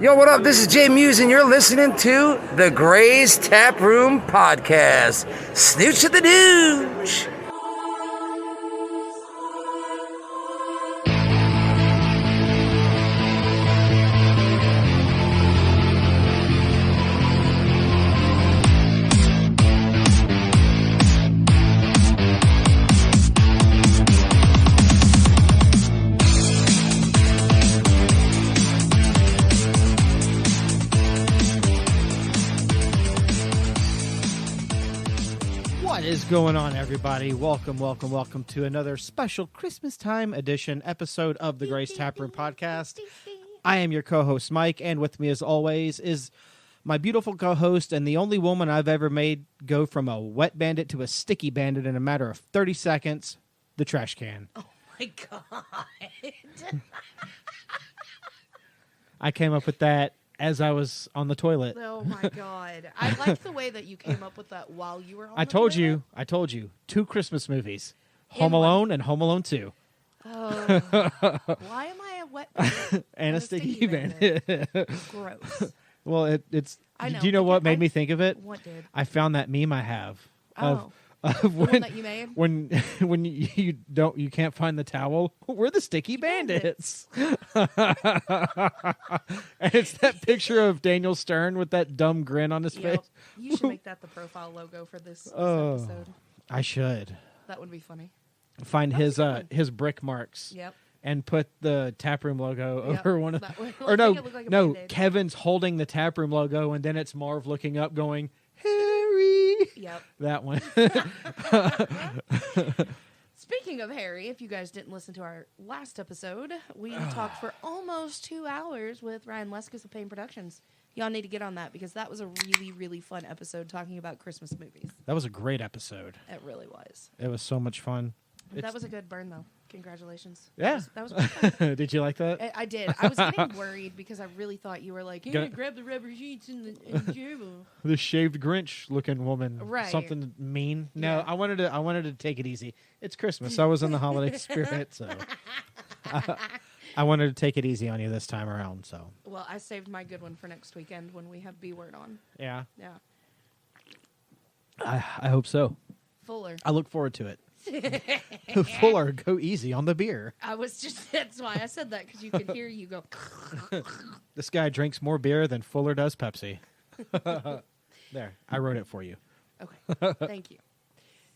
Yo, what up? This is Jay Muse, and you're listening to the Gray's Tap Room Podcast. Snooch to the douche. What is going on, everybody? Welcome to another special Christmas time edition episode of the Gray's Taproom Podcast. I am your co-host, Mike, and with me, as always, is my beautiful co-host and the only woman I've ever made go from a wet bandit to a sticky bandit in a matter of 30 seconds, the trash can. Oh, my God. I came up with that as I was on the toilet. Oh, my God. I like the way that you came up with that while you were on I the told toilet. you. 2 Christmas movies. In Home one. Alone and Home Alone 2. Oh. Why am I a wet bandit And a sticky bandit. Gross. Well, it's. I know. Do you know what made me think of it? What did? I found that meme I have of The one when that you made? when you can't find the towel. We're the sticky bandits. And it's that picture of Daniel Stern with that dumb grin on his Yep. face. You should make that the profile logo for this Oh. episode. I should That would be funny. find That'd his be fun. his brick marks Yep. and put the taproom logo Yep. over one of. That would Or make it look like a no, Band-Aid. Kevin's holding the taproom logo, and then it's Marv looking up, going, "Harry." Yep. That one. Speaking of Harry, if you guys didn't listen to our last episode, we talked for almost 2 hours with Ryan Leskus of Payne Productions. Y'all need to get on that because that was a really, really fun episode talking about Christmas movies. That was a great episode. It really was. It was so much fun. That was a good burn, though. Congratulations. Yeah. That was really fun. Did you like that? I did. I was getting worried because I really thought you were like, hey, Gonna- grab the rubber sheets and the gerbil. The shaved Grinch looking woman. Right. Something mean. No, Yeah. I wanted to take it easy. It's Christmas. I was in the holiday spirit, so I wanted to take it easy on you this time around. So Well, I saved my good one for next weekend when we have B Word on. yeah, Yeah. I hope so. Fuller. I look forward to it. Fuller, go easy on the beer. That's why I said that because you could hear you go. This guy drinks more beer than Fuller does Pepsi. There, I wrote it for you. Okay, thank you.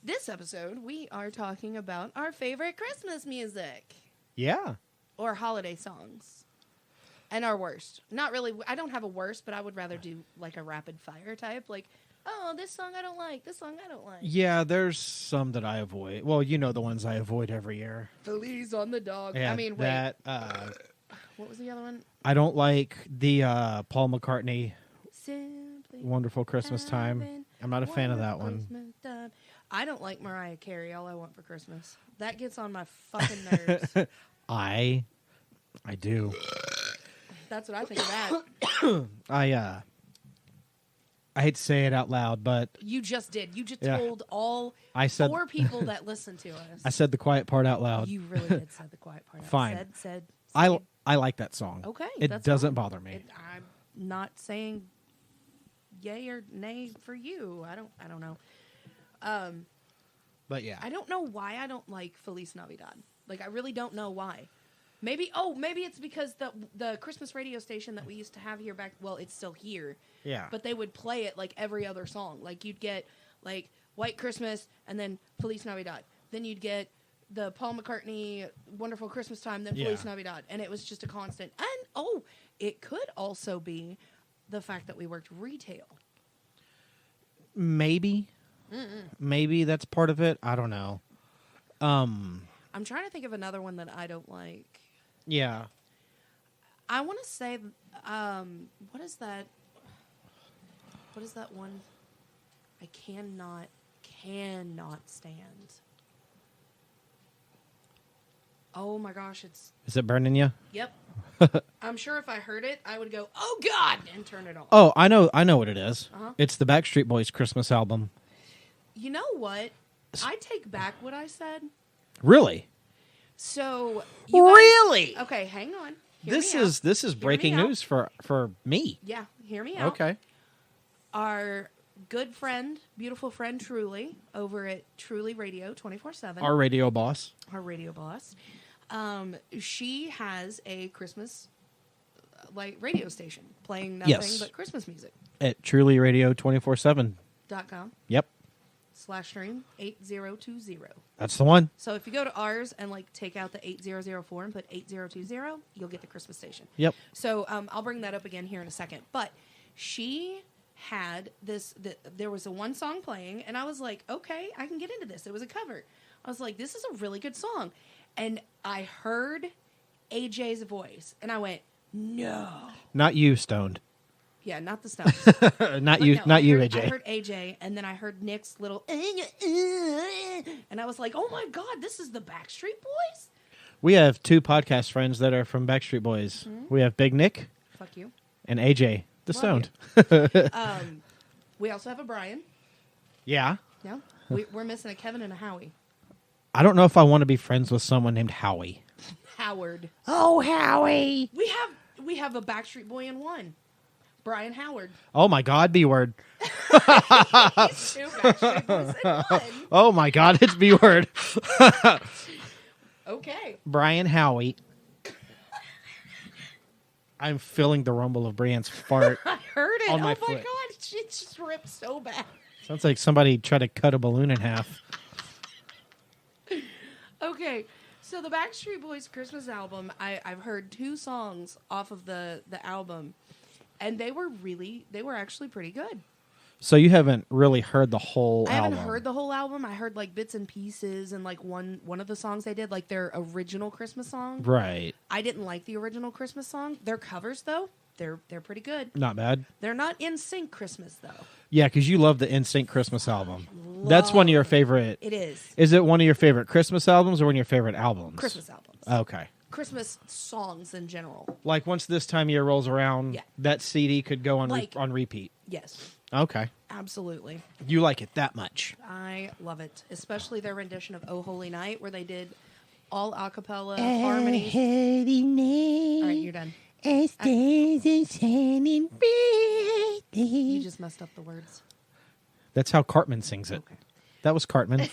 This episode, we are talking about our favorite Christmas music Yeah. or holiday songs, and our worst. Not really. I don't have a worst, but I would rather do like a rapid fire type, like, oh, this song I don't like. This song I don't like. Yeah, there's some that I avoid. Well, you know the ones I avoid every year. Feliz on the dog. Yeah, I mean, wait. that What was the other one? I don't like the Paul McCartney Simply "Wonderful Christmas Time." having I'm not a fan of that one. Christmas time. I don't like Mariah Carey. All I want for Christmas. That gets on my fucking nerves. I do. That's what I think of that. I hate to say it out loud, but You just did. You just Yeah. told all I said 4 people that listen to us. I said the quiet part out loud. You really did say the quiet part. Fine. Said. I like that song. Okay. It that's doesn't fine. bother me. I'm not saying yay or nay for you. I don't know. But yeah. I don't know why I don't like Feliz Navidad. Like, I really don't know why. Maybe it's because the Christmas radio station that we used to have here back, well, it's still here. Yeah. But they would play it like every other song. Like, you'd get, like, White Christmas and then Feliz Navidad. Then you'd get the Paul McCartney Wonderful Christmas Time, then Feliz Yeah. Navidad. And it was just a constant. And, it could also be the fact that we worked retail. Maybe. Maybe that's part of it. I don't know. I'm trying to think of another one that I don't like. Yeah. I want to say, what is that? What is that one? I cannot stand. Oh my gosh, it's... Is it burning you? Yep. I'm sure if I heard it, I would go, oh God, and turn it off. Oh, I know what it is. Uh-huh. It's the Backstreet Boys Christmas album. You know what? I take back what I said. Really? So... you guys- Really? Okay, hang on. This me out. is Hear breaking me out. news for me. Yeah, hear me out. Okay. Our good friend, beautiful friend, Truly, over at Truly Radio 24/7. Our radio boss. Our radio boss. She has a Christmas radio station playing nothing Yes. but Christmas music. At Truly Radio 24/7. .com Yep. /stream 8020. That's the one. So if you go to ours and take out the 8004 and put 8020, you'll get the Christmas station. Yep. So I'll bring that up again here in a second. But she had there was a one song playing, and I was like, okay, I can get into this. It was a cover. I was like, this is a really good song. And I heard AJ's voice, and I went, no. Not you, Stoned. Yeah, not the Stones. Not But you. no, Not you, I AJ. heard AJ, and then I heard Nick's little, and I was like, oh my God, this is the Backstreet Boys? We have two podcast friends that are from Backstreet Boys. We have Big Nick Fuck you. and AJ, the Love Stoned. We also have a Brian. Yeah. No, we're missing a Kevin and a Howie. I don't know if I want to be friends with someone named Howie. Howard. Oh, Howie. We have a Backstreet Boy in one. Brian Howard. Oh my God, B word. He's two Backstreet Boys in one. Oh my God, it's B word. Okay. Brian Howie. I'm feeling the rumble of Brian's fart. I heard it. On Oh my my foot. God. She just ripped so bad. Sounds like somebody tried to cut a balloon in half. Okay. So the Backstreet Boys Christmas album, I've heard two songs off of the album, and they were actually pretty good. So you haven't really heard the whole I album. haven't heard the whole album. I heard bits and pieces and one of the songs they did, their original Christmas song. Right. I didn't like the original Christmas song. Their covers though, they're pretty good. Not bad. They're not in sync Christmas though. Yeah, because you love the NSYNC Christmas album. That's one of your favorite. It is. Is it one of your favorite Christmas albums or one of your favorite albums? Christmas albums. Okay. Christmas songs in general. Like once this time of year rolls around, Yeah. that CD could go on Like- on repeat. Yes. Okay. Absolutely. You like it that much. I love it. Especially their rendition of Oh Holy Night where they did all a cappella harmonies. All right, you're done. You just messed up the words. That's how Cartman sings it. Okay. That was Cartman.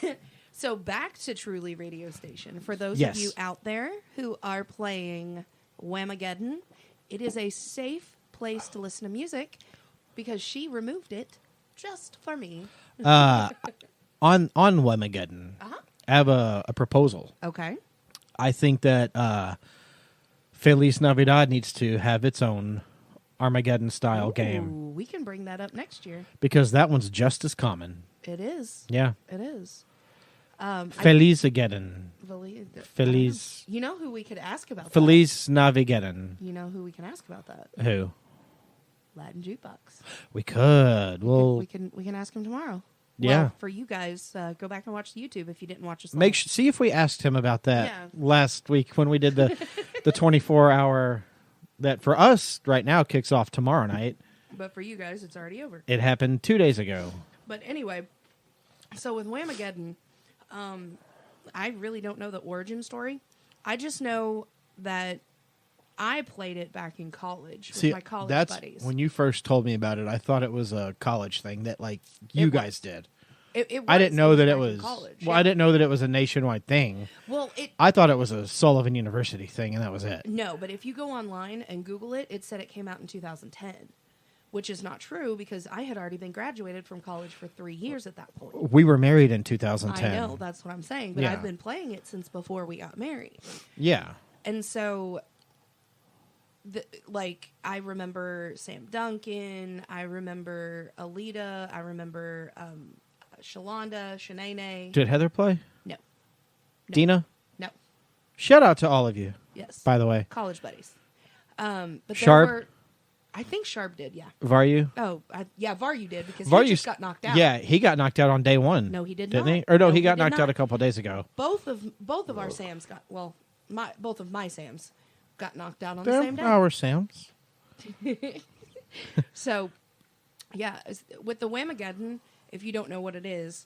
So back to Truly Radio Station. For those Yes. of you out there who are playing Whamageddon, it is a safe place to listen to music because she removed it just for me. On Whamageddon, Uh-huh. I have a proposal. Okay. I think that Feliz Navidad needs to have its own Armageddon-style game Ooh, we can bring that up next year. because that one's just as common. It is. Yeah. It is. Felizageddon. Feliz. You know who we could ask about Feliz Navigeddon. that? You know who we can ask about that? Who? Latin Jukebox. We could. Well, we can ask him tomorrow. Yeah. Well, for you guys, go back and watch the YouTube if you didn't watch us. see if we asked him about that Yeah. last week when we did the 24-hour that for us right now kicks off tomorrow night. But for you guys, it's already over. It happened 2 days ago. But anyway, so with Whamageddon, I really don't know the origin story. I just know that I played it back in college with my college that's buddies. when you first told me about it. I thought it was a college thing that you It guys was. did. I didn't know that it back in was. college. Well, yeah. I didn't know that it was a nationwide thing. Well, I thought it was a Sullivan University thing, and that was it. no, but if you go online and Google it, it said it came out in 2010, which is not true because I had already been graduated from college for 3 years at that point. We were married in 2010. I know, that's what I'm saying, but Yeah. I've been playing it since before we got married. Yeah. And so, I remember Sam Duncan, I remember Alita, I remember Shalonda, Shanae. Did Heather play? No. Dina? No. Shout out to all of you, Yes. by the way. College buddies. But Sharp? there were, I think Sharp did, yeah. Varu? Oh, yeah, Varyu did because Varu he just got knocked out. Yeah, he got knocked out on day one. No, he did didn't not. he? Or no, No, he got he did knocked out not. a couple of days ago. Both of our Sams got both of my Sams got knocked out on the same day. Our Sams. So, yeah, with the Whamageddon, if you don't know what it is,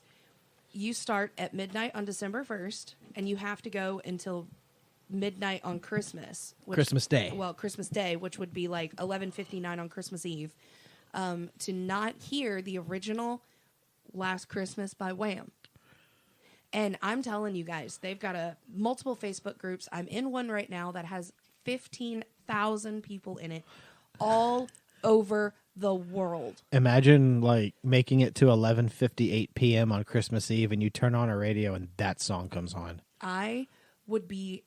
you start at midnight on December 1st, and you have to go until midnight on Christmas. Christmas Day. Well, Christmas Day, which would be like 11:59 on Christmas Eve, to not hear the original Last Christmas by Wham. And I'm telling you guys, they've got multiple Facebook groups. I'm in one right now that has 15,000 people in it, all over the world. Imagine like making it to 11:58 p.m. on Christmas Eve, and you turn on a radio, and that song comes on. I would be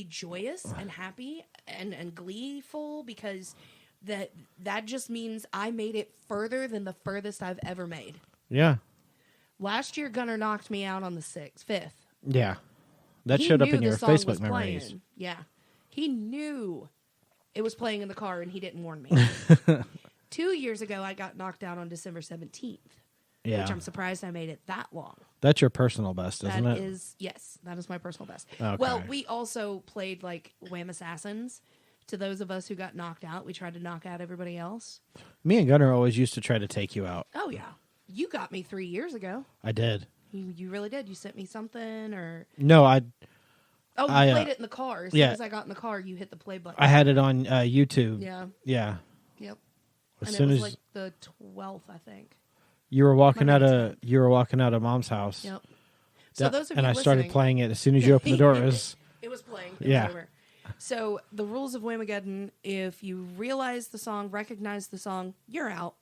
joyous and happy and gleeful, because that just means I made it further than the furthest I've ever made. Yeah. Last year, Gunnar knocked me out on the 5th. Yeah. That He showed up knew in your the song Facebook was memories. playing. Yeah. He knew it was playing in the car, and he didn't warn me. 2 years ago, I got knocked out on December 17th. Yeah. Which I'm surprised I made it that long. That's your personal best, isn't it? Yes, that is my personal best. Okay. Well, we also played like Wham Assassins. To those of us who got knocked out, we tried to knock out everybody else. Me and Gunnar always used to try to take you out. Oh, yeah. You got me 3 years ago. I did. You really did. You sent me something or... No, Oh, you I, played it in the car. As soon as I got in the car, you hit the play button. I had it on YouTube. Yeah. Yeah. Yep. As And soon it was as like the 12th, I think. you were walking My out name's of Mom's house. Yep. So those of you and I started listening- playing it as soon as you opened the door. It was It was playing. It Yeah. was over. So the rules of Whamageddon: if you realize the song, recognize the song, you're out.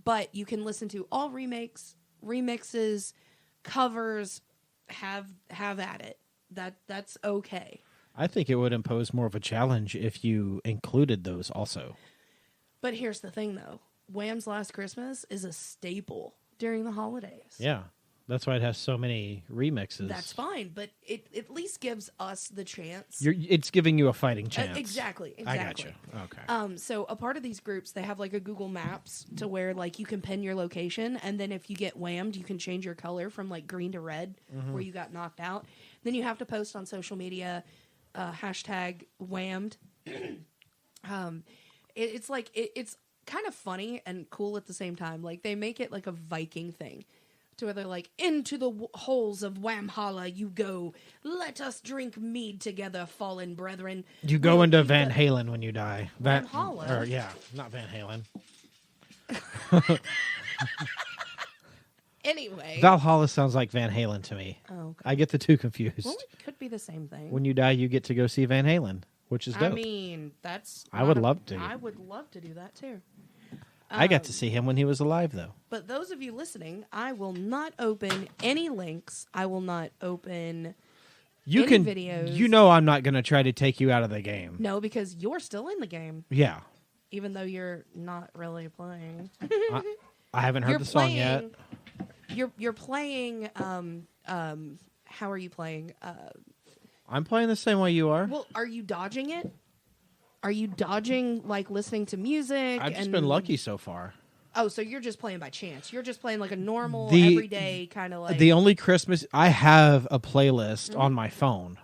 But you can listen to all remixes, covers. Have at it. That's okay. I think it would impose more of a challenge if you included those also. But here's the thing, though: Wham's Last Christmas is a staple during the holidays. Yeah. That's why it has so many remixes. That's fine, but it at least gives us the chance. It's giving you a fighting chance. Exactly. I got you. Okay. So a part of these groups, they have like a Google Maps to where like you can pin your location, and then if you get whammed, you can change your color from like green to red where you got knocked out. Then you have to post on social media, hashtag whammed. It's like it's kind of funny and cool at the same time. Like they make it like a Viking thing. To where they're like, into the holes of Whamhalla you go. Let us drink mead together, fallen brethren. You go into Van Halen when you die. Valhalla? Or yeah, not Van Halen. Anyway. Valhalla sounds like Van Halen to me. Oh, okay. I get the two confused. Well, it could be the same thing. When you die, you get to go see Van Halen, which is dope. I mean, that's... I would love to. I would love to do that, too. I got to see him when he was alive, though. But those of you listening, I will not open any links. I will not open You any can, videos. You know I'm not going to try to take you out of the game. No, because you're still in the game, Yeah. even though you're not really playing. I haven't heard the song yet. You're playing. How are you playing? I'm playing the same way you are. Well, are you dodging it? Are you dodging like listening to music? I've just been lucky so far. Oh, so you're just playing by chance. You're just playing like a normal, The- everyday kind of like. The only Christmas I have a playlist on my phone.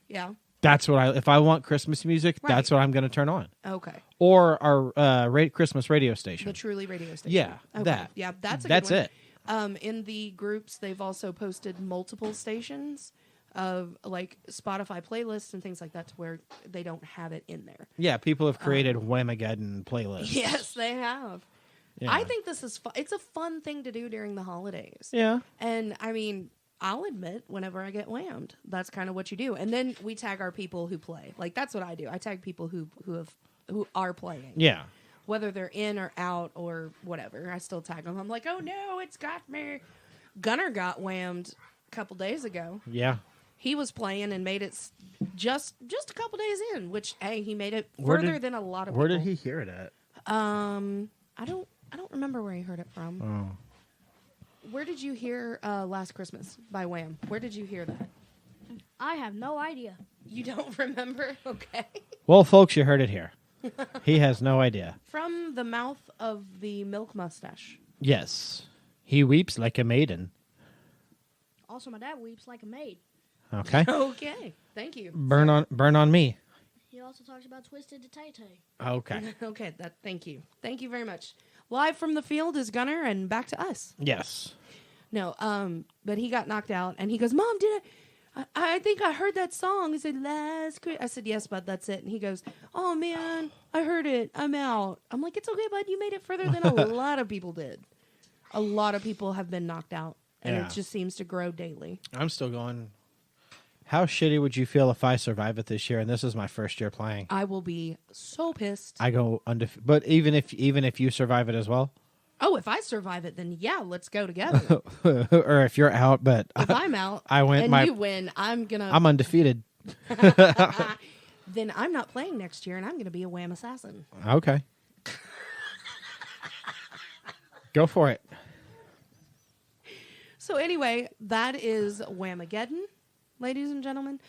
Yeah. That's what if I want Christmas music, that's Right. what I'm going to turn on. Okay. Or our Christmas radio station. The Truly radio station. Yeah, Okay. that. Yeah, that's a That's good one. it. In the groups, they've also posted multiple stations of like Spotify playlists and things like that to where they don't have it in there. Yeah, people have created Whamageddon playlists. Yes, they have. Yeah. I think this is it's a fun thing to do during the holidays. Yeah. And I mean, I'll admit, whenever I get whammed, that's kind of what you do. And then we tag our people who play. Like that's what I do. I tag people who are playing. Yeah. Whether they're in or out or whatever, I still tag them. I'm like, oh no, it's got me. Gunnar got whammed a couple days ago. Yeah. He was playing and made it just a couple days in, which hey, he made it Where further did- than a lot of Where people. did he hear it at? I don't remember where he heard it from. Oh. Where did you hear Last Christmas by Wham? Where did you hear that? I have no idea. You don't remember? Okay. Well, folks, you heard it here. He has no idea. From the mouth of the milk mustache. Yes. He weeps like a maiden. Also, my dad weeps like a maid. Okay. Okay. Thank you. Burn on me. He also talks about Twisted to Tay Tay. Okay. Okay, thank you. Thank you very much. Live from the field is Gunnar and back to us. Yes. No, but he got knocked out and he goes, Mom, I think I heard that song. He said, last Christmas. I said, yes, bud, that's it. And he goes, oh, man, I heard it. I'm out. I'm like, it's okay, bud. You made it further than a lot of people did. A lot of people have been knocked out, and Yeah. it just seems to grow daily. I'm still going. How shitty would you feel if I survive it this year? And this is my first year playing. I will be so pissed. I go undefeated. But even if you survive it as well, Oh, if I survive it, then yeah, let's go together. or if you're out, but If I'm out I win. and you win, I'm undefeated. then I'm not playing next year, and I'm gonna be a Wham assassin. Okay. Go for it. So anyway, that is Whamageddon, ladies and gentlemen.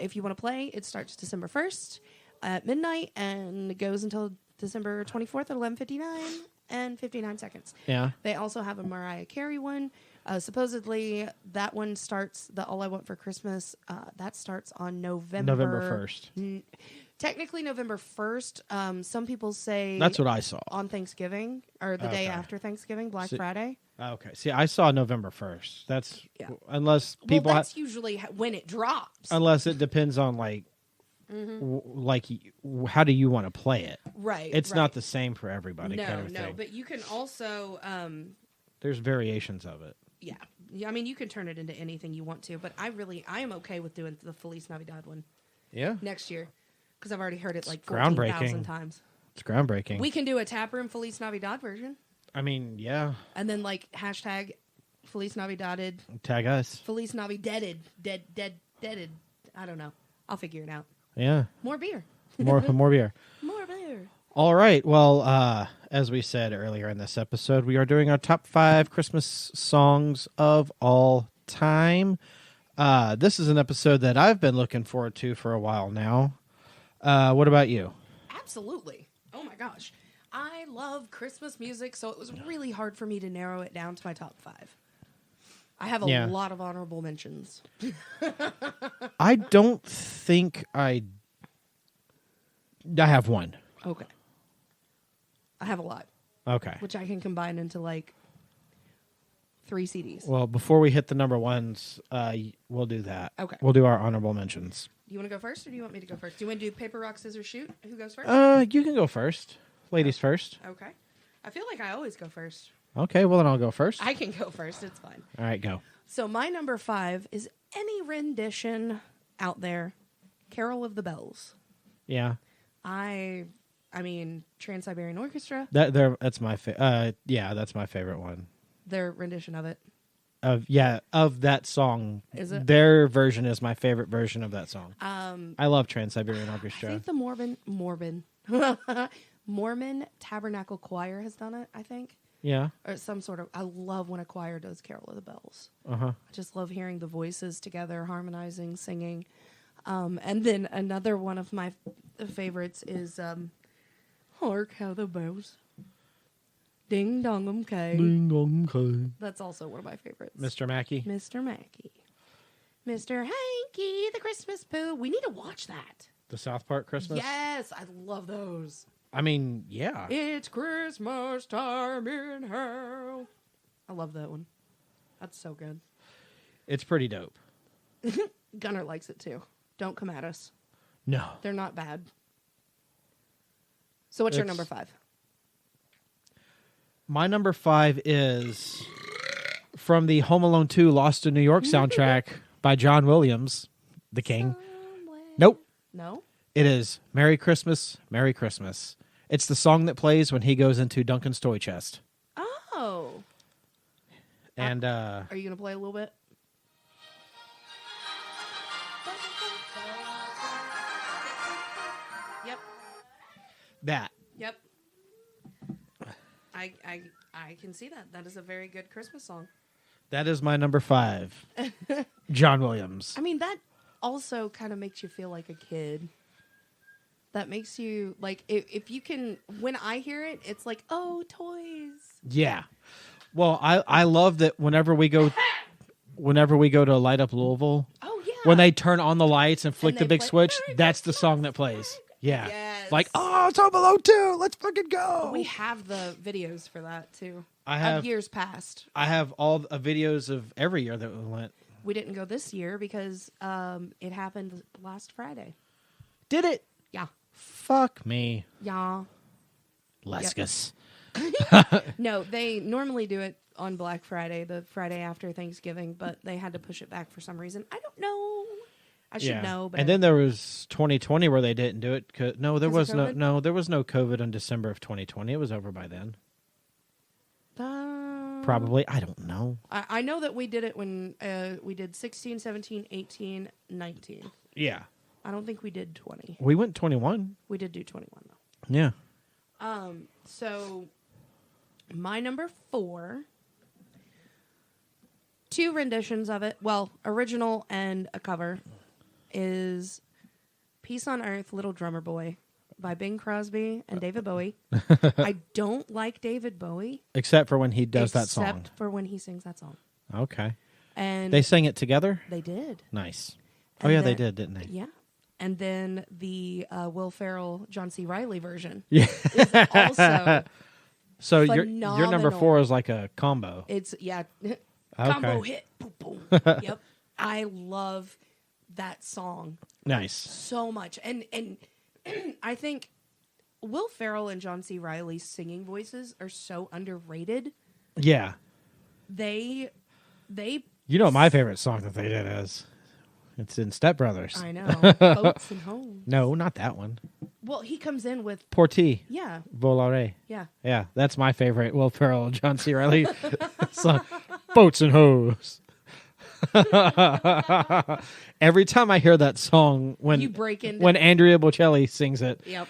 If you want to play, it starts December 1st at midnight and it goes until December 24th at 11:59 and 59 seconds. Yeah. They also have a Mariah Carey one. Supposedly, that one starts, the All I Want for Christmas, that starts on November 1st. Technically November 1st. Some people say That's what I saw. on Thanksgiving or the day Okay. after Thanksgiving, Black See- Friday. Okay. See, I saw November 1st. That's Yeah. unless people Well, that's usually when it drops. unless it depends on like how do you want to play it? Right. It's right. not the same for everybody No, kind of no, thing. but you can also, There's variations of it. yeah. I mean, you can turn it into anything you want to, but I am okay with doing the Feliz Navidad one Yeah. next year because I've already heard it like groundbreaking. 14,000 times. It's groundbreaking. We can do a taproom Feliz Navidad version, I mean, yeah. and then like hashtag Feliz Navidaded, Tag us. Feliz Navidaded, deaded. I don't know. I'll figure it out. Yeah. More beer. More beer. More beer. All right. Well, as we said earlier in this episode, we are doing our top 5 Christmas songs of all time. This is an episode that I've been looking forward to for a while now. What about you? Absolutely. Oh my gosh. I love Christmas music, so it was really hard for me to narrow it down to my top 5. I have a Yeah. lot of honorable mentions. I don't think I have one. Okay. I have a lot, Okay. which I can combine into like 3 CDs. Well, before we hit the number ones, we'll do that. Okay. We'll do our honorable mentions. Do you want to go first, or do you want me to go first? Do you want to do paper, rock, scissors, shoot? Who goes first? You can go first. Ladies first. Okay. I feel like I always go first. Okay, well then I'll go first. I can go first. It's fine. All right, go. So my number 5 is any rendition out there, Carol of the Bells. Yeah. I mean, Trans-Siberian Orchestra, That's my that's my favorite one. their rendition of it. Of that song. Is it? Their version is my favorite version of that song. I I love Trans-Siberian Orchestra. think the Mormon Tabernacle Choir has done it, I think. Yeah. Or some sort of, I love when a choir does Carol of the Bells. Uh-huh. I just love hearing the voices together, harmonizing, singing. And then another one of my favorites is Hark How the Bells. Ding Dong Kay. That's also one of my favorites. Mr. Mackey. Mr. Mackey. Mr. Hanky, the Christmas Pooh. We need to watch that. The South Park Christmas. Yes, I love those. I mean, yeah. It's Christmas time in hell. I love that one. That's so good. It's pretty dope. Gunnar likes it too. Don't come at us. No. They're not bad. So what's your It's- number 5? My number 5 is from the Home Alone 2 Lost in New York soundtrack by John Williams, the King. Nope. No? It is Merry Christmas, Merry Christmas. It's the song that plays when he goes into Duncan's toy chest. Oh. And Are you going to play a little bit? Yep. that. Yep. I can see that. That is a very good Christmas song. That is my number 5. John Williams. I mean, that also kind of makes you feel like a kid. That makes you, like, if you can, when I hear it, it's like, oh, toys. Yeah. Well, I love that whenever we go to Light Up Louisville, Oh, yeah. when they turn on the lights and flick And the they big play, switch, "Merry that's the Christmas, song that plays. Yeah. Yes. Like, oh, it's Home Alone 2. Let's fucking go. We have the videos for that, too. I have Of years past. all the videos of every year that we went. we didn't go this year because it happened last Friday. Did it? Yeah. Fuck me. Yeah. Lescus. No, they normally do it on Black Friday, the Friday after Thanksgiving, but they had to push it back for some reason. I don't know. I should know, but and then there was 2020 where they didn't do it. No, there was COVID? there was no COVID in December of 2020. It was over by then. Probably. I don't know. I know that we did it when we did 16, 17, 18, 19. Yeah. I don't think we did 20. We went 21. We did do 21 though. Yeah. So my number 4, 2 renditions of it, well, original and a cover, is Peace on Earth, Little Drummer Boy by Bing Crosby and David Bowie. I don't like David Bowie. Except for when he does that song. Except for when he sings that song. Okay. And They sang it together? they did. Nice. And Oh, yeah, they then- did, didn't they? Yeah. And then the Will Ferrell, John C. Reilly version Yeah. is also, So your number 4 is like a combo. it's, yeah, Okay. combo hit. Boom, boom. Yep. I love that song Nice. so much. And I think Will Ferrell and John C. Reilly's singing voices are so underrated. Yeah. They You know what my favorite song that they did is? It's in Step Brothers. I know. Boats and Home. No, not that one. Well, he comes in with Porti. yeah. Volare. Yeah. Yeah, that's my favorite Will Ferrell and John C. Reilly song. Boats and Hoes. Every time I hear that song, when You break into when Andrea Bocelli sings it, Yep.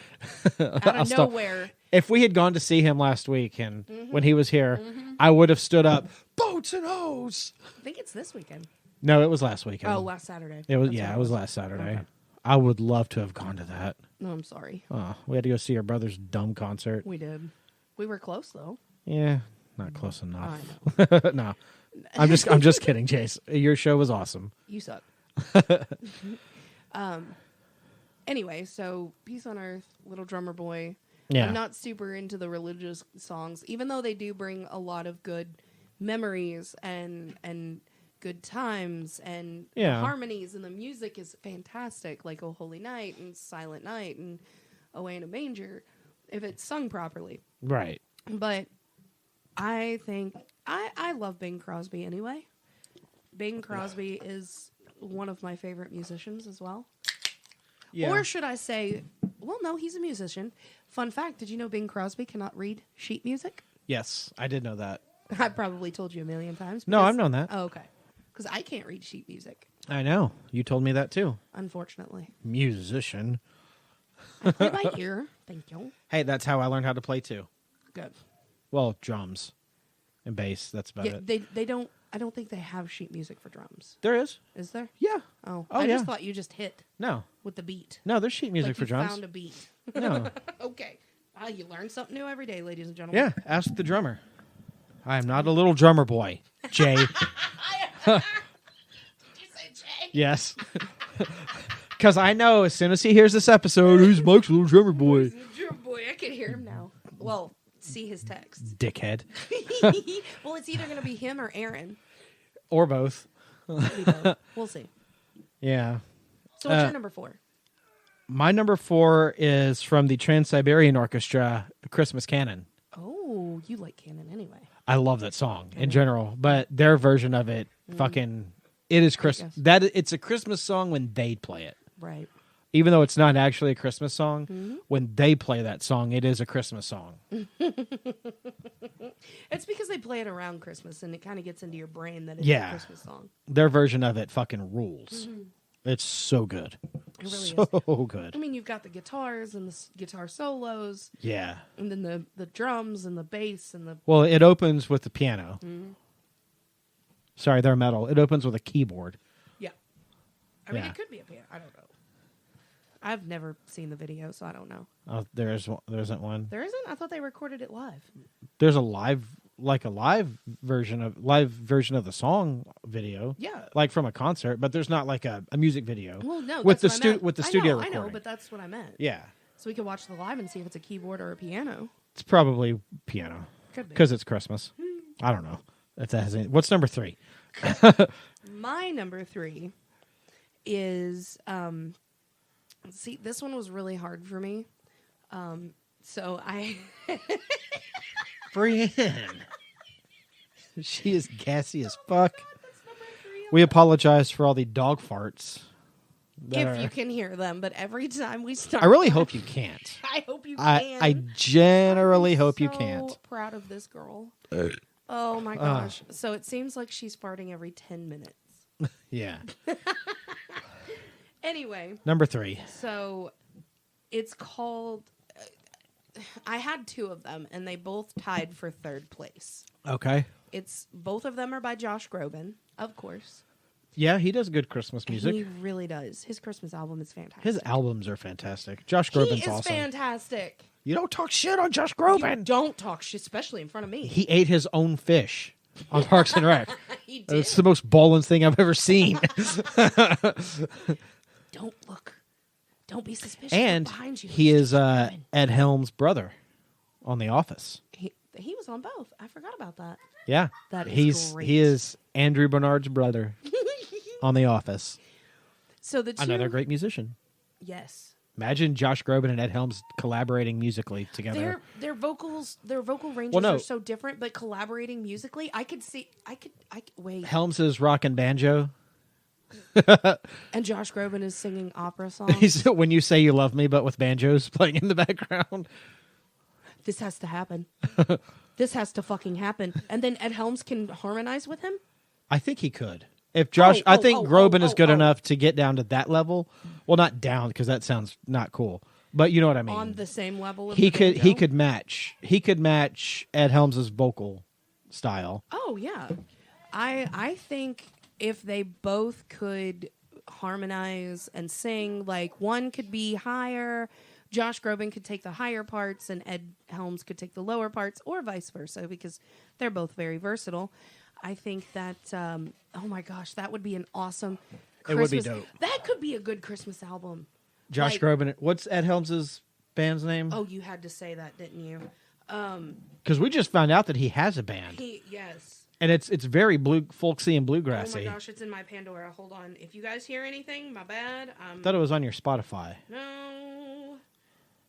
Out I'll of stop. nowhere. If we had gone to see him last week and when he was here, I would have stood up. Boats and Hoes. I think it's this weekend. No, it was last weekend. Oh, last Saturday. It was That's yeah, what it was last Saturday. Okay. I would love to have gone to that. No, I'm sorry. Oh, we had to go see our brother's dumb concert. We did. We were close though. Yeah, not close enough. I know. No, I'm just kidding, Chase. Your show was awesome. You suck. Anyway, so Peace on Earth, Little Drummer Boy. Yeah, I'm not super into the religious songs, even though they do bring a lot of good memories and good times and Yeah. harmonies, and the music is fantastic, like Oh Holy Night and Silent Night and Away in a Manger, if it's sung properly. right. But I think I love Bing Crosby anyway. Bing Crosby is one of my favorite musicians as well. Yeah. Or should I say, well, no, he's a musician. Fun fact, did you know Bing Crosby cannot read sheet music? Yes, I did know that. I probably told you a million times. No, because- I've known that. Oh, okay. Because I can't read sheet music, I know. You told me that too. unfortunately. Musician. I play by ear. Thank you. Hey, that's how I learned how to play too. Good. Well, drums and bass. That's about Yeah, it. they don't. I don't think they have sheet music for drums. There is. Is there? Yeah. Oh, Oh, I yeah. just thought you just hit No. with the beat. No, there's sheet music like for you drums. found a beat. No. Okay. You learn something new every day, ladies and gentlemen. Yeah, ask the drummer. I am not a little drummer boy, Jay. Did you say Jay? Yes. Because I know as soon as he hears this episode, who's Mike's little drummer boy? Boy, I can hear him now. Well, see his text. Dickhead. Well, it's either going to be him or Aaron. Or both. Maybe both. We'll see. Yeah. So what's your number 4? My number 4 is from the Trans-Siberian Orchestra, Christmas Canon. Oh, you like Canon anyway. I love that song in general, but their version of it, fucking, it is Christmas. guess. It's a Christmas song when they play it. Right. Even though it's not actually a Christmas song, when they play that song, it is a Christmas song. It's because they play it around Christmas, and it kind of gets into your brain that it's Yeah. a Christmas song. Their version of it fucking rules. It's so good. It really is. So good. I mean, you've got the guitars and the guitar solos, Yeah. and then the drums and the bass and the Well, it opens with the piano. Sorry, they're metal. It opens with a keyboard. yeah. I mean, Yeah. it could be a piano. I don't know. I've never seen the video, so I don't know. Oh, there isn't one. There isn't. I thought they recorded it live. There's a live version of the song video. Yeah. Like from a concert, but there's not like a music video. Well, no, with that's the what I meant. with the I studio know, recording. I know, but that's what I meant. Yeah, So we could watch the live and see if it's a keyboard or a piano. it's probably piano Could be. because it's Christmas. I don't know if that has any. What's number 3? My number 3 is see, this one was really hard for me. So I Brienne. She is gassy as fuck. that's number 3. We apologize for all the dog farts. that If are- you can hear them, but every time we start, I really hope you can't. I hope you I can. generally hope you so can't. Proud of this girl. Oh my gosh! So it seems like she's farting every 10 minutes. Yeah. Anyway, Number 3. so it's called. I had 2 of them, and they both tied for 3rd place. Okay. It's both of them are by Josh Groban, of course. Yeah, he does good Christmas music. He really does. His Christmas album is fantastic. His albums are fantastic. Josh Groban's he is awesome. fantastic. You don't talk shit on Josh You Groban. don't talk shit, especially in front of me. He ate his own fish on Parks and Rec. He did. It's the most ballin' thing I've ever seen. Don't look. Don't be suspicious. And Look behind you. he is Ed Helms' brother on The Office. He was on both. I forgot about that. Yeah. That is He great. is Andrew Bernard's brother on The Office. So the 2, Another great musician. yes. Imagine Josh Groban and Ed Helms collaborating musically together. Their vocal ranges Well, no. are so different, but collaborating musically, I could wait. Helms is rock and banjo. And Josh Groban is singing opera songs. He's When You Say You Love Me, but with banjos playing in the background. This has to happen. This has to fucking happen. And then Ed Helms can harmonize with him. I think he could. If Josh, I think Groban is good oh. enough to get down to that level. Well, not down because that sounds not cool. But you know what I mean. On the same level. Of he the could banjo. he could match Ed Helms's vocal style. Oh yeah, I think if they both could harmonize and sing, like one could be higher, Josh Groban could take the higher parts, and Ed Helms could take the lower parts, or vice versa, because they're both very versatile. I think that oh my gosh, that would be an awesome It would be Christmas. dope. That could be a good Christmas album. Josh Like- Groban. What's Ed Helms's band's name? Oh, you had to say that, didn't you? Because we just found out that he has a band, Yes. and it's very folksy and Oh my bluegrassy. gosh, it's in my Pandora. Hold on. If you guys hear anything, my bad. I thought it was on your Spotify, No.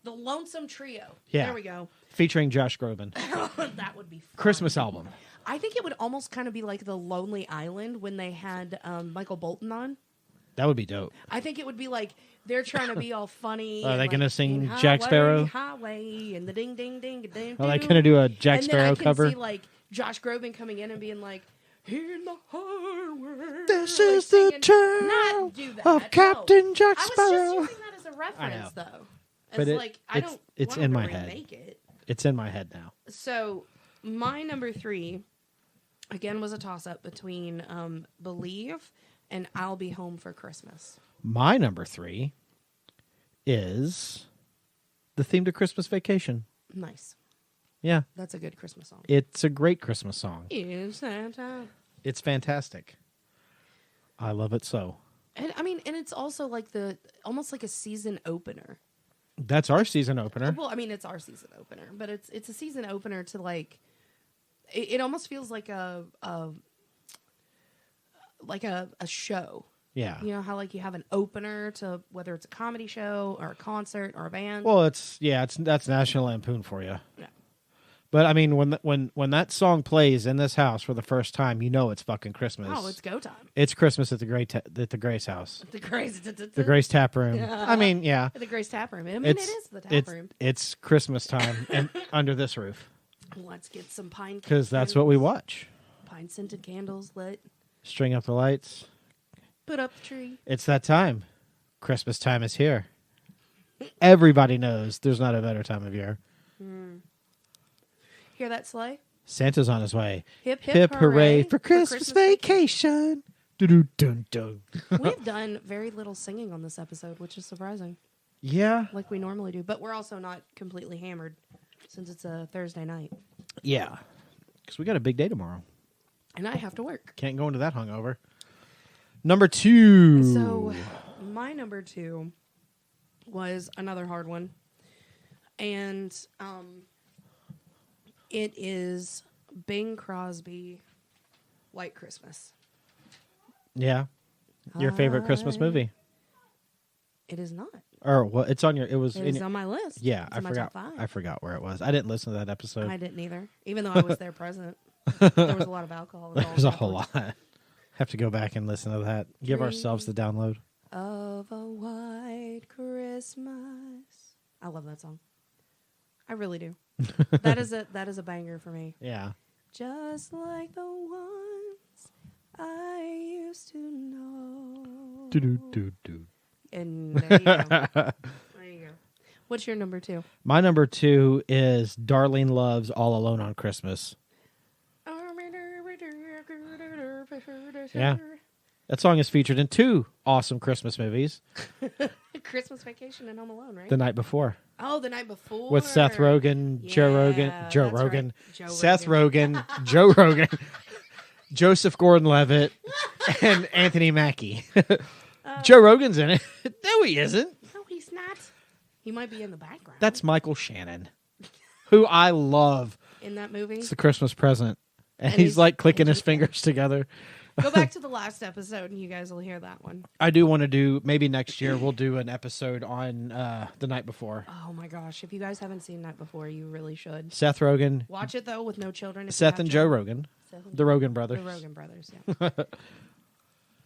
The Lonesome Trio. Yeah. There we go. featuring Josh Groban. That would be fun. Christmas album. I think it would almost kind of be like the Lonely Island when they had Michael Bolton on. That would be dope. I think it would be like they're trying to be all funny. Are and they like, gonna sing in Jack Sparrow? Highway and the ding ding ding ding. Are they gonna do a Jack and Sparrow then I can cover? See like Josh Groban coming in and being like, "In the highway." This like is the singing- tale Not do that, of no. Captain Jack I was Sparrow. just using that as a reference, though. But It's it- like I it's- don't. it's want in them my to head. remake it. It's in my head now. So my number 3, again, was a toss-up between Believe and I'll Be Home for Christmas. My number 3 is the theme to Christmas Vacation. Nice. Yeah, That's a good Christmas song. it's a great Christmas song. Is Santa? It's fantastic. I love it so. And I mean, and it's also like almost like a season opener. That's our season opener. Well, I mean, it's our season opener, but it's a season opener to like. It almost feels like a show. Yeah. You know how like you have an opener to whether it's a comedy show or a concert or a band. Well, that's National Lampoon for you. Yeah. But I mean, when that song plays in this house for the first time, you know it's fucking Christmas. Oh, it's go time. It's Christmas at the Grace house, The Grace, the Grace Tap Room. I mean, yeah, the Grace Tap Room. I mean, it's it is the tap it's room. it's Christmas time and under this roof Let's get some pine because that's what we watch. Pine scented candles lit. String up the lights. Put up the tree. It's that time. Christmas time is here. Everybody knows there's not a better time of year. Hear that sleigh? Santa's on his way. Hip Hip hooray for Christmas vacation. Doo-doo-dun-dun. We've done very little singing on this episode, which is surprising, Yeah. like we normally do. But we're also not completely hammered since it's a Thursday night, Yeah. Because we got a big day tomorrow. and I have to work. Can't go into that hungover. Number 2. So my number 2 was another hard one, and it is Bing Crosby, White Christmas. Yeah. Your favorite Christmas movie? It is not. Or what? It's on your. It was. It is on my list. Yeah, It's I in my forgot. top 5. I forgot where it was. I didn't listen to that episode. I didn't either, even though I was there present. There was a lot of alcohol involved. There's a whole lot. Have to go back and listen to that. Give ourselves the download. Of a white Christmas. I love that song. I really do. that is a banger for me. Yeah. Just like the ones I used to know. Do. And there you go. There you go. What's your number 2? My number 2 is Darlene Love's All Alone on Christmas. Yeah. That song is featured in 2 awesome Christmas movies. Christmas Vacation and Home Alone, right? The Night Before. Oh, The Night Before. With Seth Rogen, Joe Rogan, that's right. Joe Seth Rogan. Rogen, Joe Rogan, Joseph Gordon-Levitt, and Anthony Mackie. Joe Rogan's in it. No, he isn't. No, he's not. He might be in the background. That's Michael Shannon, who I love. in that movie. It's the Christmas present. And And he's he's like clicking his fingers together. Go back to the last episode and you guys will hear that one. I do want to do, maybe next year, we'll do an episode on The Night Before. Oh my gosh. If you guys haven't seen that before, you really should. Seth Rogen, Watch it though with no children. if you Seth have and Joe children. Rogan, Seth and the Rogan brothers. The Rogan brothers, yeah.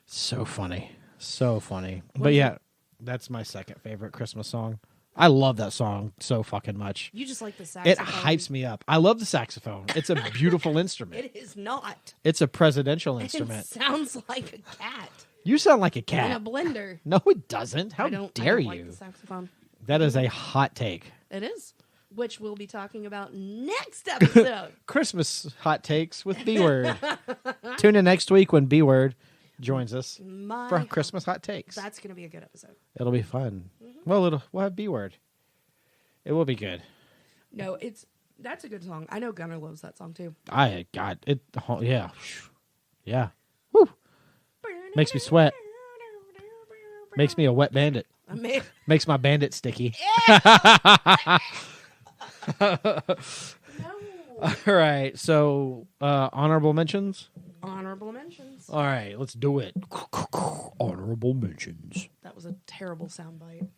So funny. So funny. What But is yeah, that's my second favorite Christmas song. I love that song so fucking much. You just like the It saxophone. hypes me up. I love the saxophone. It's a beautiful instrument. It is not. It's a presidential It instrument. sounds like a cat You sound like a in a cat. blender. No, it doesn't. How I don't dare like you? the saxophone. That is a hot take. It is, which we'll be talking about next episode. Christmas hot takes with B Word. Tune in next week when B Word joins us My for God. Christmas hot takes. That's going to be a good episode. It'll be fun. Well, we'll have B Word. It will be good. No, that's a good song. I know Gunnar loves that song too. I got it. Yeah. Yeah. Woo. Makes me sweat. Makes me a wet bandit. I mean, Makes my bandit sticky. no. All right. So, honorable mentions. Honorable mentions. All right. Let's do it. Honorable mentions. That was a terrible soundbite.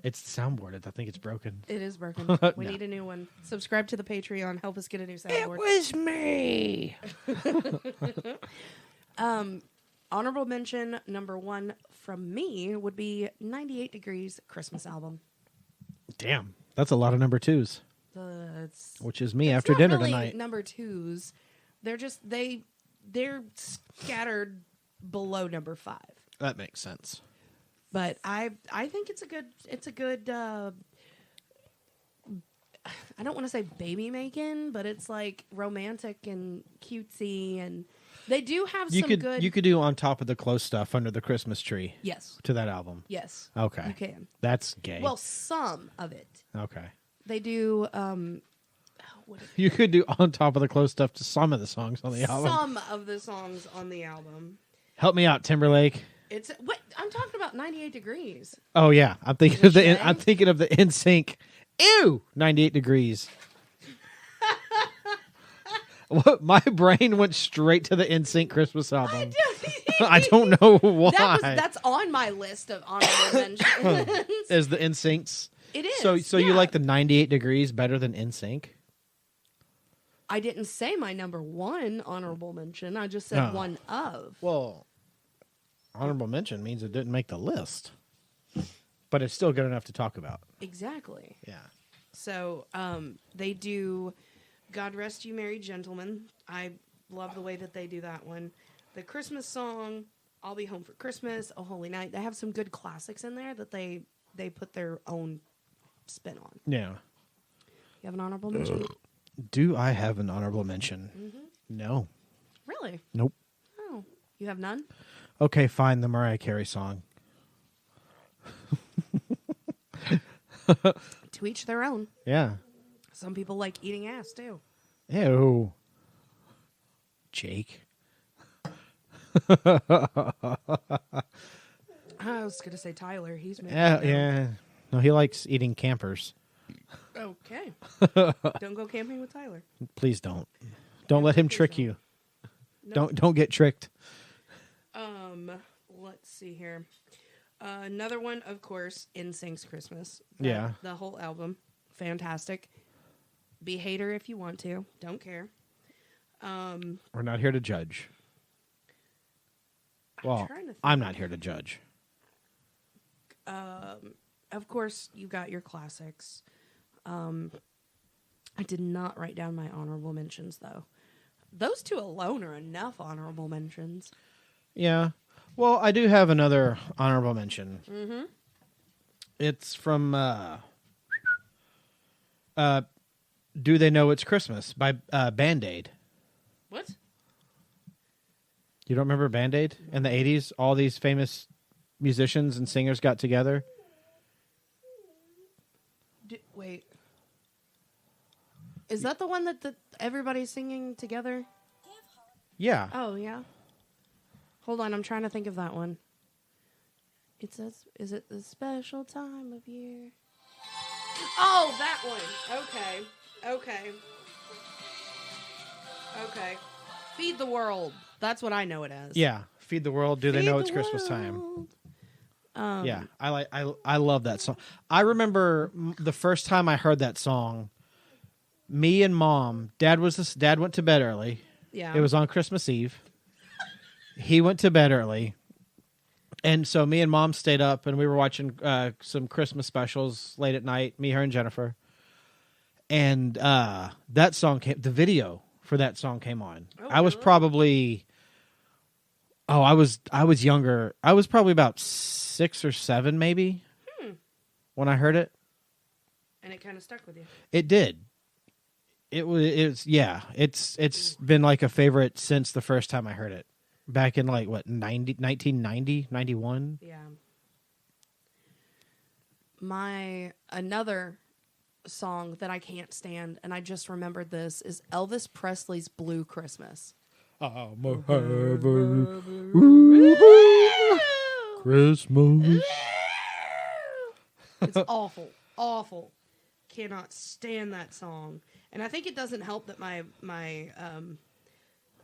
It's the soundboard. I think it's broken. It is broken. We No. need a new one. Subscribe to the Patreon. Help us get a new soundboard. was me. Honorable mention number 1 from me would be 98 Degrees Christmas album. Damn. That's a lot of number 2s, It's which is me it's after not dinner really tonight. number 2s. They're just they're scattered below number 5. That makes sense. But I think it's a good I don't want to say baby making, but it's like romantic and cutesy, and they do have some good. You could do On Top of the Close Stuff Under the Christmas Tree Yes, to that album. yes. Okay. You can. That's gay. Well, some of it. Okay. They do. You could do On Top of the Close Stuff to some of the songs on the album. Some of the songs on the album. Help me out, Timberlake. It's what I'm talking about. 98 Degrees. Oh yeah, I'm thinking The of the Shay? I'm thinking of the NSYNC. Ew, 98 Degrees. What? My brain went straight to the NSYNC Christmas album. I don't know why. That's on my list of honorable mentions. Is the NSYNC's? It is. So you yeah. like the 98 Degrees better than NSYNC? I didn't say my number 1 honorable mention. I just said Oh. one of. Well, honorable mention means it didn't make the list, but it's still good enough to talk about. Exactly. Yeah. So they do God Rest You Merry Gentlemen. I love the way that they do that one. The Christmas song, I'll Be Home for Christmas, Oh Holy Night. They have some good classics in there that they put their own spin on. Yeah. You have an honorable mention? Do I have an honorable mention? No. Really? Nope. Oh. You have none? Okay, fine. The Mariah Carey song. To each their own. Yeah. Some people like eating ass, too. Ew. Jake. I was going to say Tyler. He's making Yeah, it now. yeah. No, he likes eating campers. Okay. Don't go camping with Tyler. Please don't. Don't let him trick you. No. Don't get tricked. Let's see here. Another one, of course, NSYNC's Christmas. Yeah. The whole album. Fantastic. Be a hater if you want to. Don't care. We're not here to judge. Well, trying to think. I'm not here to judge. Of course, you got your classics. I did not write down my honorable mentions, though. Those two alone are enough honorable mentions. Yeah. Well, I do have another honorable mention. Mm-hmm. It's from Do They Know It's Christmas by Band-Aid. What? You don't remember Band-Aid in the 80s? All these famous musicians and singers got together. Wait. Is that the one that everybody's singing together? Yeah. Oh, yeah. Hold on, I'm trying to think of that one. It says, is it the special time of year? Oh, that one. Okay. Feed the World. That's what I know it as. Yeah. Feed the World. Do They Feed Know the It's Christmas Time? World. Yeah. I love that song. I remember the first time I heard that song, me and Mom, Dad went to bed early. Yeah. It was on Christmas Eve. He went to bed early. And so me and Mom stayed up and we were watching some Christmas specials late at night, me, her, and Jennifer. And that song the video for that song came on. Oh, I was really? probably I was younger. I was probably about 6 or 7 maybe when I heard it. And it kind of stuck with you. It did. It's been like a favorite since the first time I heard it. Back in like what 1990, 91? Yeah. Another song that I can't stand, and I just remembered this, is Elvis Presley's Blue Christmas. I'm a having Christmas. It's awful. Awful. Cannot stand that song. And I think it doesn't help that my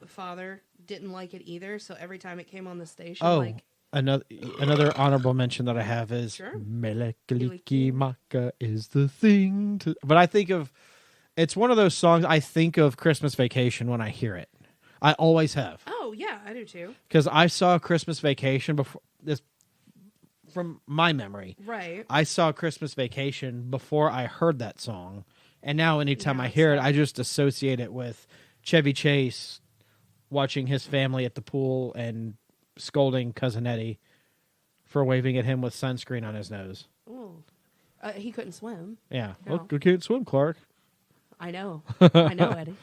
father didn't like it either, so every time it came on the station, Another honorable mention that I have is Sure. Melekaliki Maka is the thing to. But I think it's one of those songs I think of Christmas Vacation when I hear it. I always have. Oh, yeah, I do too. Because I saw Christmas Vacation before this, from my memory. Right. I saw Christmas Vacation before I heard that song, and now anytime Yeah, I hear it, so- I just associate it with Chevy Chase watching his family at the pool and scolding Cousin Eddie for waving at him with sunscreen on his nose. Ooh. He couldn't swim. Yeah, No. well, you can't swim, Clark. I know. I know, Eddie.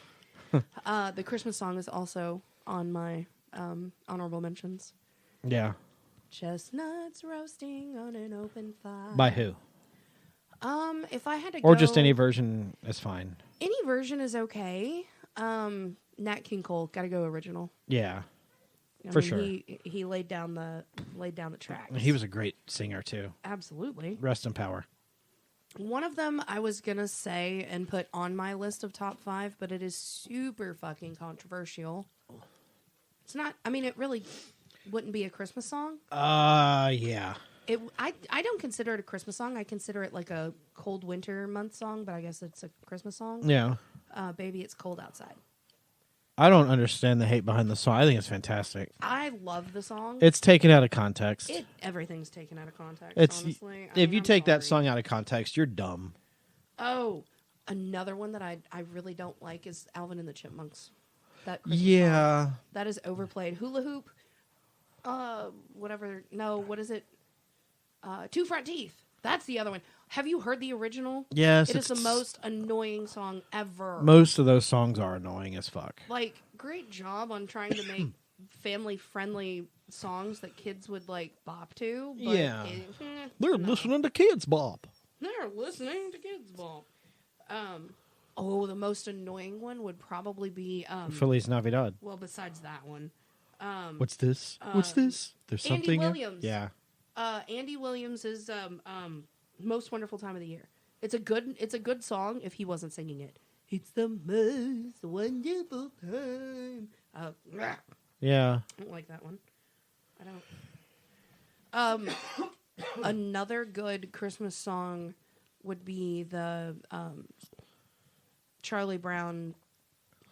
The Christmas song is also on my honorable mentions. Yeah, Chestnuts roasting on an open fire. by who? If I had to Or go, just any version is fine. any version is okay. Nat King Cole, gotta go original. Yeah, I For mean, sure. He laid down the tracks. he was a great singer too. Absolutely. Rest in power. One of them I was gonna say and put on my list of top 5, but it is super fucking controversial. It's not. I mean, it really wouldn't be a Christmas song. Yeah. I don't consider it a Christmas song. I consider it like a cold winter month song, but I guess it's a Christmas song. Yeah. Baby, it's cold outside. I don't understand the hate behind the song. I think it's fantastic. I love the song. It's taken out of context. Everything's taken out of context. It's honestly. if you I'm take that sorry. song out of context, you're dumb. Oh, another one that I really don't like is Alvin and the Chipmunks. That Christmas Yeah. song. That is overplayed. Hula hoop. Whatever. No, what is it? Two Front Teeth. That's the other one. Have you heard the original? Yes, It is the it's- most annoying song ever. Most of those songs are annoying as fuck. Like, great job on trying to make family-friendly songs that kids would, like, bop to. But Yeah. no. to Kids Bop. They're listening to Kids Bop. The most annoying one would probably be, Feliz Navidad. well, besides that one, What's this? What's this? There's Andy something. Williams. Yeah. Andy Williams is Most Wonderful Time of the Year. It's a good song if he wasn't singing it. It's the most wonderful time. Yeah. I don't like that one. I I don't. Another good Christmas song would be the Charlie Brown.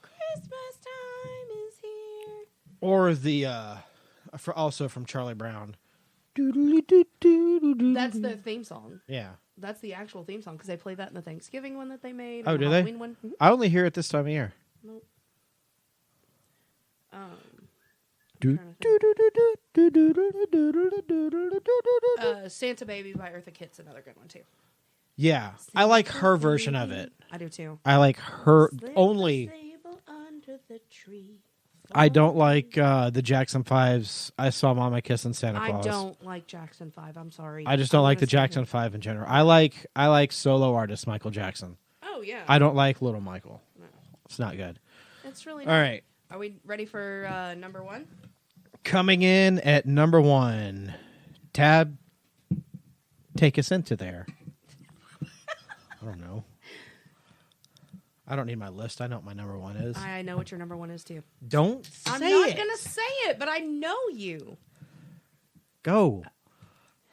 Christmas time is here. Or the also from Charlie Brown. That's the theme song. Yeah. That's the actual theme song because they played that in the Thanksgiving one that they made. Oh, and the do they? Halloween one. Mhm. I only hear it this time of year. Nope. Santa Baby by Eartha Kitt's another good one too. Yeah, I like her version of it. I do too. I like her only. Under the tree. I don't like the Jackson 5's I Saw Mama Kissing Santa I Claus. don't like Jackson 5. I'm sorry. I just don't like the gonna say Jackson it. 5 in general. I like solo artist Michael Jackson. Oh yeah. I don't like Little Michael. No. It's not good. It's really All not. right. Are we ready for number one? Coming in at number 1. Tab, take us into there. I don't know. I don't need my list. I know what my number 1 is. I know what your number one is too. Don't say I'm not it. gonna say it, but I know you. Go.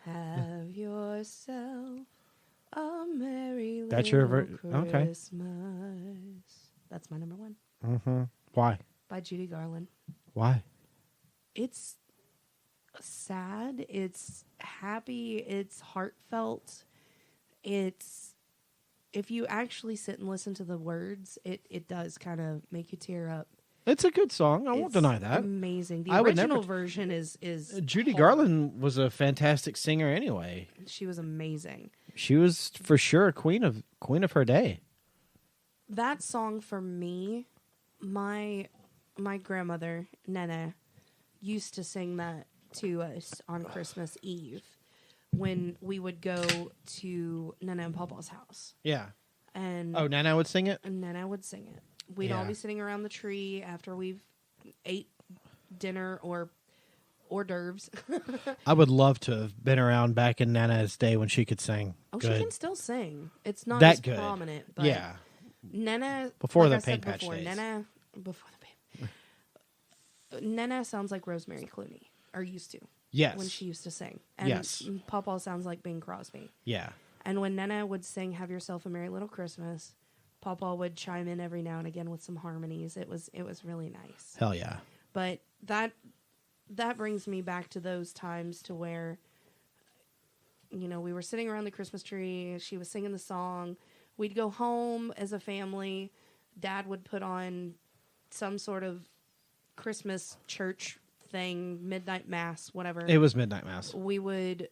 Have yourself a merry That's your little okay. Christmas. That's my number one Mm-hmm. Why? by Judy Garland. Why? It's sad. It's happy. It's heartfelt. It's if you actually sit and listen to the words, it does kind of make you tear up. It's a good song. I won't It's deny that. Amazing. The I would original never- version is Judy hard. Garland was a fantastic singer anyway. She was amazing. She was for sure a queen of her day. That song for me, my grandmother Nana used to sing that to us on Christmas Eve when we would go to Nana and Papa's house. Yeah. And Oh, Nana would sing it? Nana would sing it. We'd all Yeah. be sitting around the tree after we've ate dinner or hors d'oeuvres. I would love to have been around back in Nana's day when she could sing. Oh, good. she can still sing. It's not That as good. prominent, but Yeah. Nana Before like the I said paint patch before, days. Nana before the paint. Nana sounds like Rosemary Clooney, or used to. Yes. When she used to sing. And Yes. Pawpaw sounds like Bing Crosby. Yeah. And when Nana would sing "Have Yourself a Merry Little Christmas," Pawpaw would chime in every now and again with some harmonies. It was really nice. Hell yeah. But that brings me back to those times to where, you know, we were sitting around the Christmas tree. She was singing the song. We'd go home as a family. Dad would put on some sort of Christmas church thing, midnight mass, whatever. It was Midnight Mass. We would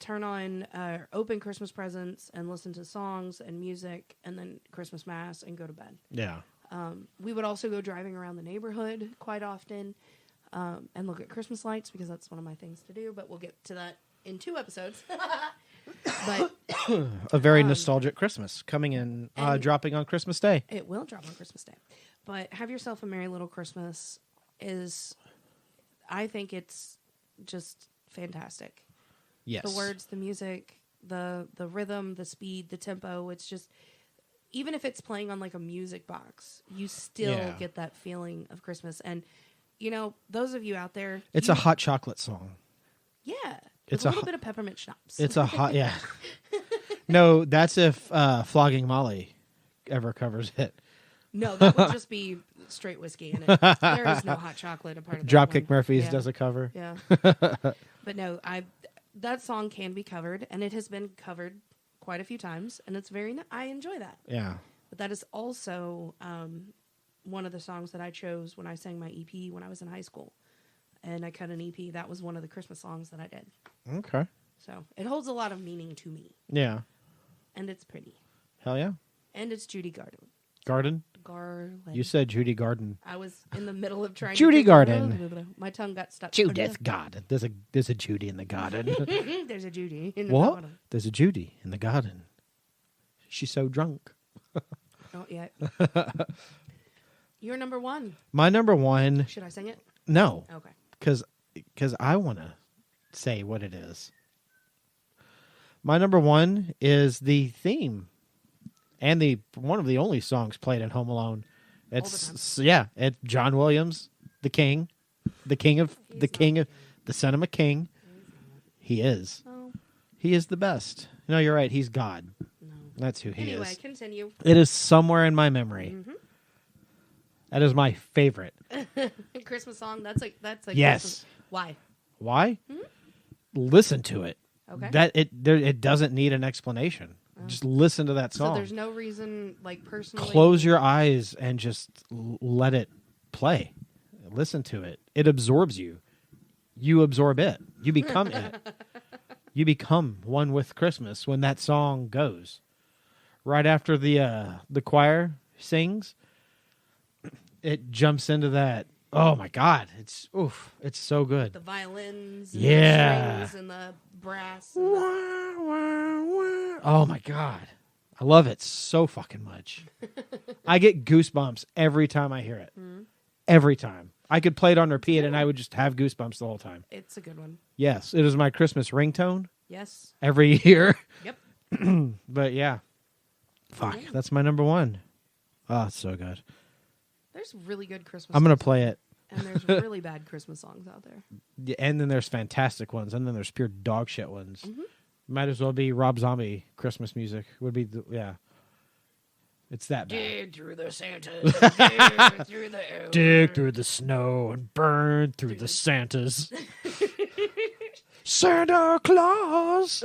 turn on, open Christmas presents and listen to songs and music, and then Christmas mass and go to bed. Yeah. We would also go driving around the neighborhood quite often and look at Christmas lights because that's one of my things to do. But we'll get to that in 2 episodes. But A very nostalgic Christmas coming in, and- dropping on Christmas Day. it will drop on Christmas Day. But Have Yourself a Merry Little Christmas is, I think it's just fantastic. Yes. The words, the music, the rhythm, the speed, the tempo. It's just, even if it's playing on like a music box, you still Yeah. get that feeling of Christmas. And, you know, those of you out there. It's you- a hot chocolate song. Yeah. It's With a a little hot- bit of peppermint schnapps. It's a hot, yeah. No, that's if Flogging Molly ever covers it. No, that would just be straight whiskey in it. There is no hot chocolate a part of that Dropkick one. Murphys Yeah. does a cover. Yeah. But no, that song can be covered, and it has been covered quite a few times, and it's I enjoy that. Yeah. But that is also one of the songs that I chose when I sang my EP when I was in high school. And I cut an EP. That was one of the Christmas songs that I did. Okay. So it holds a lot of meaning to me. Yeah. And it's pretty. Hell yeah. And it's Judy Garland. Garden? Garland. You said Judy Garden. I was in the middle of trying Judy to Garden. My tongue got stuck. Judith Garden. There's a Judy in the garden. There's a Judy in the What? garden. There's a Judy in the garden. She's so drunk. Not yet. You're number one. My number 1, Should I sing it? no, Okay. because I want to say what it is. My number 1 is the theme and one of the only songs played in Home Alone. It's John Williams, the king of the Cinema King. He is. Oh, He is the best. No, you're right. He's God. no. That's who he Anyway, is. continue. It is somewhere in my memory. Mm-hmm. That is my favorite. Christmas song. That's a Yes. Christmas. Why? Why? Listen to it. Okay. It doesn't need an explanation. Just listen to that So song. there's no reason, like, personally. Close your eyes and just let it play. Listen to it. It absorbs you. You absorb it. You become it. You become one with Christmas when that song goes. Right after the choir sings, it jumps into that. Oh my God! It's so good. The violins, and Yeah. the strings, and the brass. And the... Oh my God! I love it so fucking much. I get goosebumps every time I hear it. Every time. I could play it on repeat and I would just have goosebumps the whole time. It's a good one. Yes, it is my Christmas ringtone Yes. every year. Yep. But yeah. Fuck, that's my number one. Oh, it's so good. There's really good Christmas. I'm going to songs, play it. and there's really bad Christmas songs out there. Yeah, and then there's fantastic ones, and then there's pure dog shit ones. Might as well be Rob Zombie Christmas music. Would be, yeah. It's that bad. Dig through the Santas. Dig through the. Dig through the snow and burn through the Santas. Santa Claus.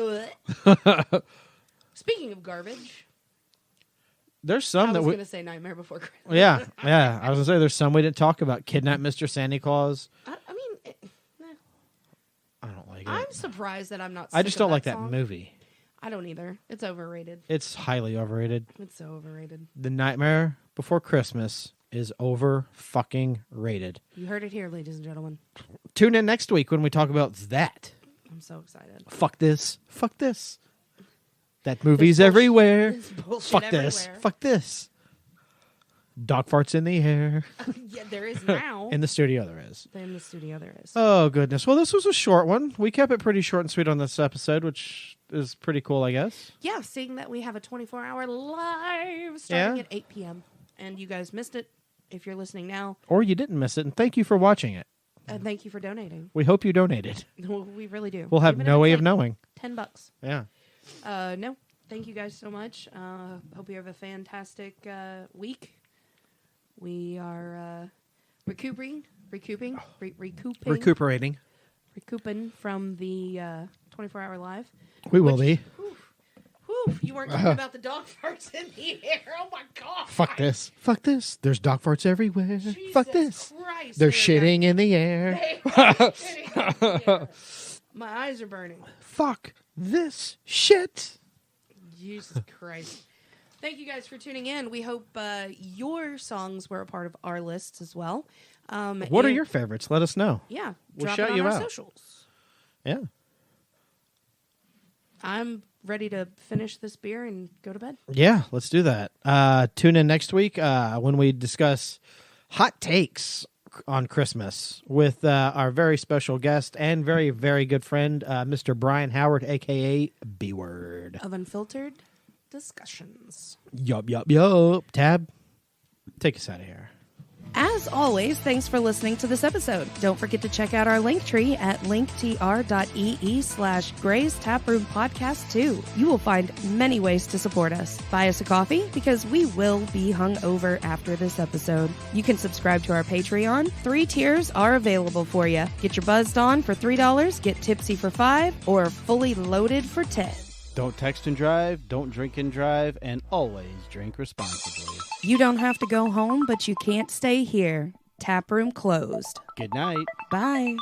Speaking of garbage, There's some I that was we. going to say Nightmare Before Christmas. Yeah. I was gonna say there's some we didn't talk about. Kidnap Mr. Santa Claus. I mean, I don't like it. I'm surprised that I'm not. I just sick don't of like that song. movie. I don't either. It's overrated. It's highly overrated. It's so overrated. The Nightmare Before Christmas is over fucking rated. You heard it here, ladies and gentlemen. Tune in next week when we talk about that. I'm so excited. Fuck this. Fuck this. That movie's bullshit- everywhere. There's bullshit Fuck this. everywhere. Fuck this. Dog farts in the air. Yeah, there is now. In the studio there is. In the studio, there is. Oh, goodness. Well, this was a short one. We kept it pretty short and sweet on this episode, which is pretty cool, I guess. Yeah, seeing that we have a 24-hour live starting Yeah. at 8 p.m. And you guys missed it if you're listening now. Or you didn't miss it, and thank you for watching it. And thank you for donating. We hope you donated. We really do. We'll have Even no if way it's of like knowing. $10. Yeah. No, thank you guys so much. Hope you have a fantastic week. We are recouping Recuperating. from the 24-hour live. We will be. Whew, you weren't talking about the dog farts in the air. Oh my god! Fuck this. Fuck this. There's dog farts everywhere. Jesus Fuck this. Christ, They're they are shitting in the air. They are shitting in the air. My eyes are burning. Fuck this shit. Jesus Christ. Thank you guys for tuning in. We hope your songs were a part of our lists as well. What are your favorites? Let us know. Yeah, We'll drop shout it on you our out. socials. Yeah. I'm ready to finish this beer and go to bed. Yeah, let's do that. Tune in next week when we discuss hot takes on Christmas with our very special guest and very, very good friend, Mr. Brian Howard, a.k.a. B-Word. Of Unfiltered Discussions. Yup. Tab, take us out of here. As always, thanks for listening to this episode. Don't forget to check out our link tree at linktr.ee/Gray's Taproom Podcast 2. You will find many ways to support us. Buy us a coffee because we will be hungover after this episode. You can subscribe to our Patreon. 3 tiers are available for you. Get your buzzed on for $3, get tipsy for $5, or fully loaded for $10. Don't text and drive, don't drink and drive, and always drink responsibly. You don't have to go home, but you can't stay here. Taproom closed. Good night. Bye.